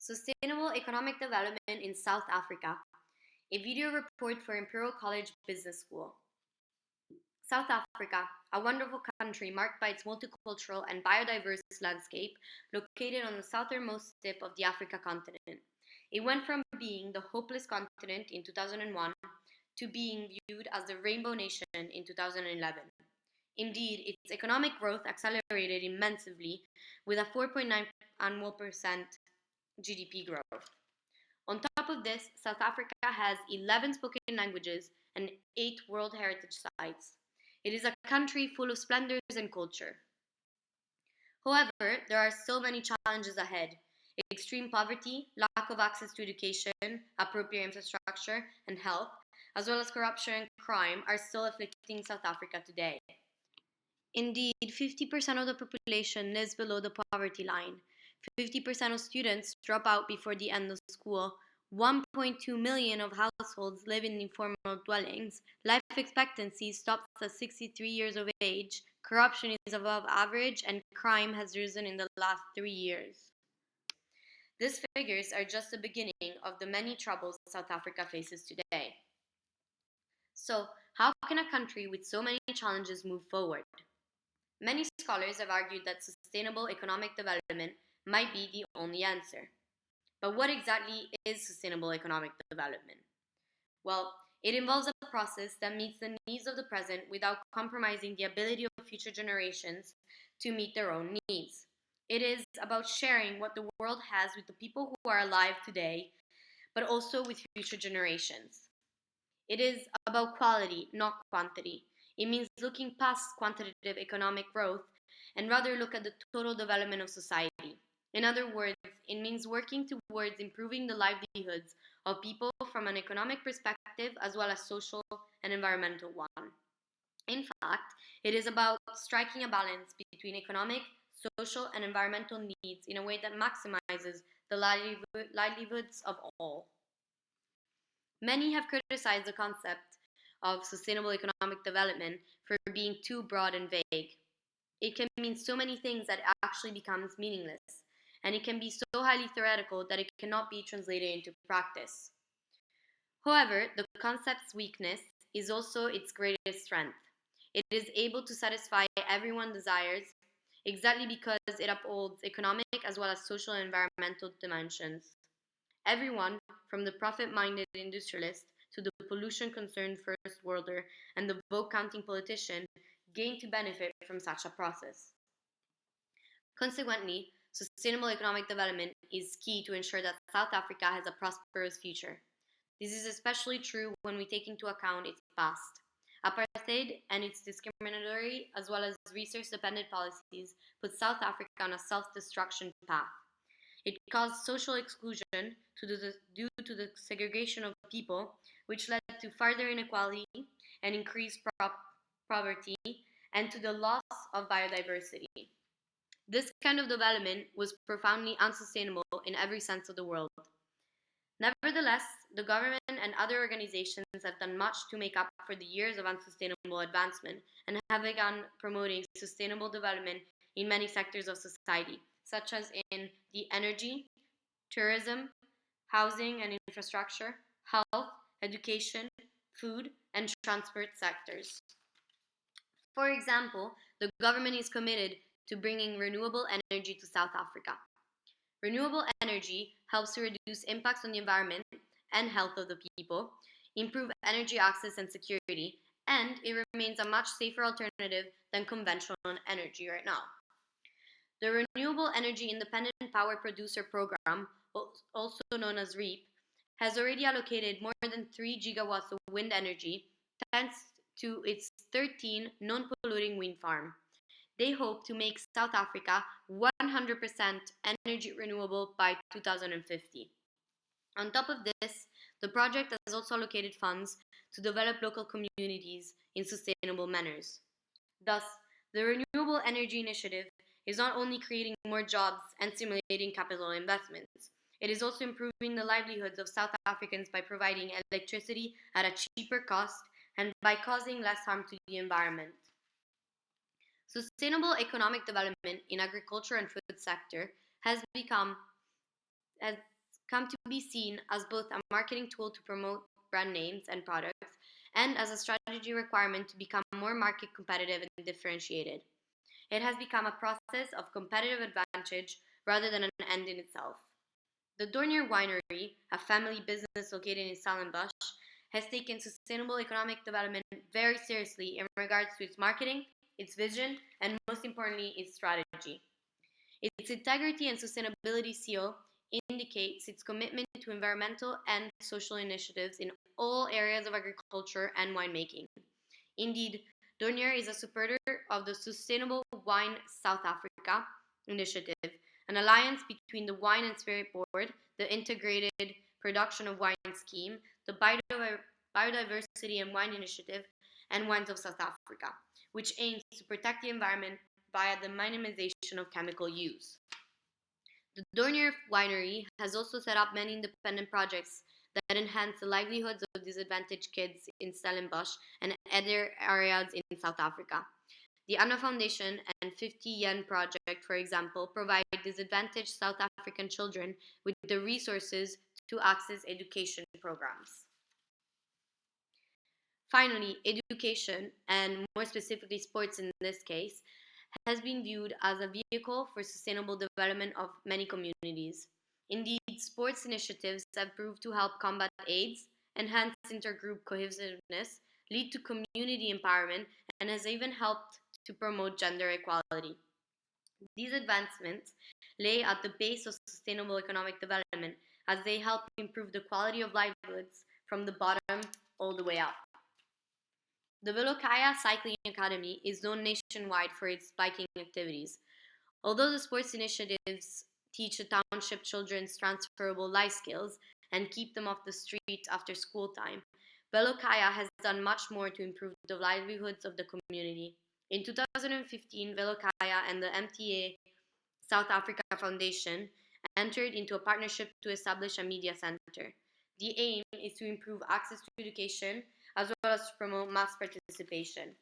Sustainable Economic Development in South Africa, a video report for Imperial College Business School. South Africa, a wonderful country marked by its multicultural and biodiverse landscape, located on the southernmost tip of the Africa continent. It went from being the hopeless continent in 2001 to being viewed as the Rainbow Nation in 2011. Indeed, its economic growth accelerated immensely with a 4.9% annual GDP growth. On top of this, South Africa has 11 spoken languages and 8 World Heritage Sites. It is a country full of splendors and culture. However, there are still many challenges ahead. Extreme poverty, lack of access to education, appropriate infrastructure, and health, as well as corruption and crime, are still afflicting South Africa today. Indeed, 50% of the population lives below the poverty line. 50% of students drop out before the end of school. 1.2 million of households live in informal dwellings. Life expectancy stops at 63 years of age. Corruption is above average, and crime has risen in the last 3 years. These figures are just the beginning of the many troubles South Africa faces today. So, how can a country with so many challenges move forward? Many scholars have argued that sustainable economic development might be the only answer. But what exactly is sustainable economic development? Well, it involves a process that meets the needs of the present without compromising the ability of future generations to meet their own needs. It is about sharing what the world has with the people who are alive today, but also with future generations. It is about quality, not quantity. It means looking past quantitative economic growth and rather look at the total development of society. In other words, it means working towards improving the livelihoods of people from an economic perspective as well as social and environmental one. In fact, it is about striking a balance between economic, social, and environmental needs in a way that maximizes the livelihoods of all. Many have criticized the concept of sustainable economic development for being too broad and vague. It can mean so many things that it actually becomes meaningless, and it can be so highly theoretical that it cannot be translated into practice. However, the concept's weakness is also its greatest strength. It is able to satisfy everyone's desires exactly because it upholds economic as well as social and environmental dimensions. Everyone, from the profit-minded industrialist to the pollution-concerned first worlder and the vote-counting politician, gain to benefit from such a process. Consequently, sustainable economic development is key to ensure that South Africa has a prosperous future. This is especially true when we take into account its past. Apartheid and its discriminatory as well as resource-dependent policies put South Africa on a self-destruction path. It caused social exclusion due to the segregation of people, which led to further inequality and increased poverty, and to the loss of biodiversity. This kind of development was profoundly unsustainable in every sense of the word. Nevertheless, the government and other organizations have done much to make up for the years of unsustainable advancement and have begun promoting sustainable development in many sectors of society, such as in the energy, tourism, housing and infrastructure, health, education, food, and transport sectors. For example, the government is committed to bringing renewable energy to South Africa. Renewable energy helps to reduce impacts on the environment and health of the people, improve energy access and security, and it remains a much safer alternative than conventional energy right now. The Renewable Energy Independent Power Producer Program, also known as REAP, has already allocated more than 3 gigawatts of wind energy thanks to its 13 non-polluting wind farms. They hope to make South Africa 100% energy renewable by 2050. On top of this, the project has also allocated funds to develop local communities in sustainable manners. Thus, the Renewable Energy Initiative is not only creating more jobs and stimulating capital investments, it is also improving the livelihoods of South Africans by providing electricity at a cheaper cost and by causing less harm to the environment. Sustainable economic development in agriculture and food sector has come to be seen as both a marketing tool to promote brand names and products and as a strategy requirement to become more market competitive and differentiated. It has become a process of competitive advantage rather than an end in itself. The Dornier Winery, a family business located in Stellenbosch, has taken sustainable economic development very seriously in regards to its marketing, its vision, and most importantly, its strategy. Its integrity and sustainability seal indicates its commitment to environmental and social initiatives in all areas of agriculture and winemaking. Indeed, Dornier is a supporter of the Sustainable Wine South Africa initiative, an alliance between the Wine and Spirit Board, the Integrated Production of Wine Scheme, the Biodiversity and Wine Initiative, and Wines of South Africa, which aims to protect the environment via the minimization of chemical use. The Dornier Winery has also set up many independent projects that enhance the livelihoods of disadvantaged kids in Stellenbosch and other areas in South Africa. The Anna Foundation and 50 Yen Project, for example, provide disadvantaged South African children with the resources to access education programs. Finally, education, and more specifically sports in this case, has been viewed as a vehicle for sustainable development of many communities. Indeed, sports initiatives have proved to help combat AIDS, enhance intergroup cohesiveness, lead to community empowerment, and has even helped to promote gender equality. These advancements lay at the base of sustainable economic development as they help improve the quality of livelihoods from the bottom all the way up. The Velokaya Cycling Academy is known nationwide for its biking activities. Although the sports initiatives teach the township children's transferable life skills and keep them off the street after school time, Velokaya has done much more to improve the livelihoods of the community. In 2015, Velokaya and the MTA South Africa Foundation entered into a partnership to establish a media center. The aim is to improve access to education as well as to promote mass participation.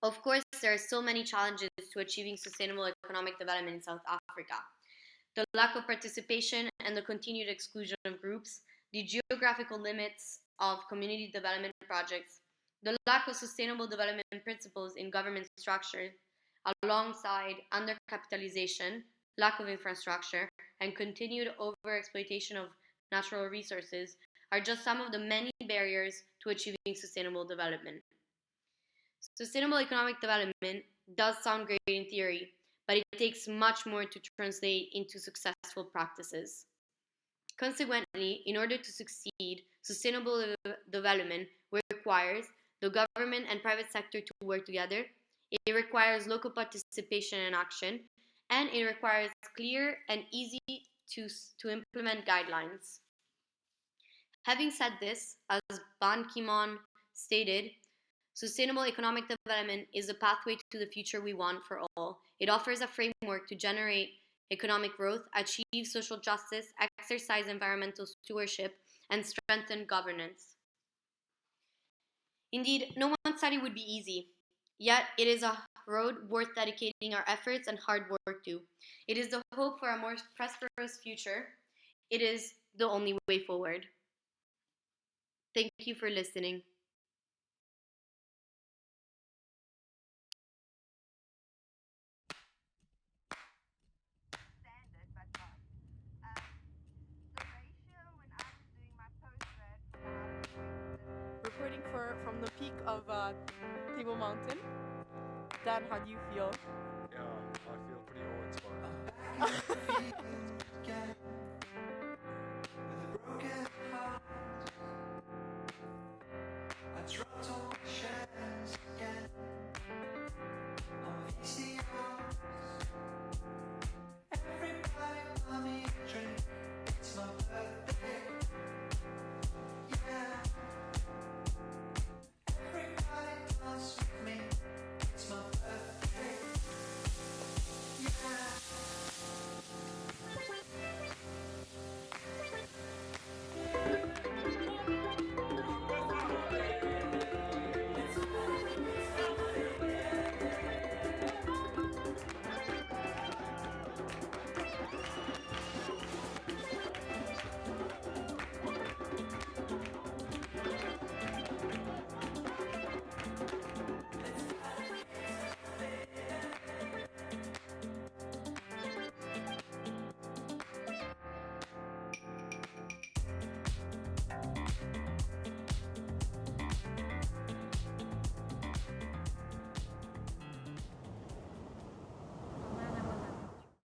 Of course, there are still many challenges to achieving sustainable economic development in South Africa. The lack of participation and the continued exclusion of groups, the geographical limits of community development projects, the lack of sustainable development principles in government structure, alongside undercapitalization, lack of infrastructure, and continued overexploitation of natural resources are just some of the many barriers to achieving sustainable development. Sustainable economic development does sound great in theory, but it takes much more to translate into successful practices. Consequently, in order to succeed, sustainable development requires the government and private sector to work together. It requires local participation and action, and it requires clear and easy to implement guidelines. Having said this, as Ban Ki-moon stated, sustainable economic development is the pathway to the future we want for all. It offers a framework to generate economic growth, achieve social justice, exercise environmental stewardship, and strengthen governance. Indeed, no one study would be easy, yet it is a road worth dedicating our efforts and hard work to. It is the hope for a more prosperous future. It is the only way forward. Thank you for listening. Reporting from the peak of Table Mountain. Dan, how do you feel? Yeah, I feel pretty awe-inspired.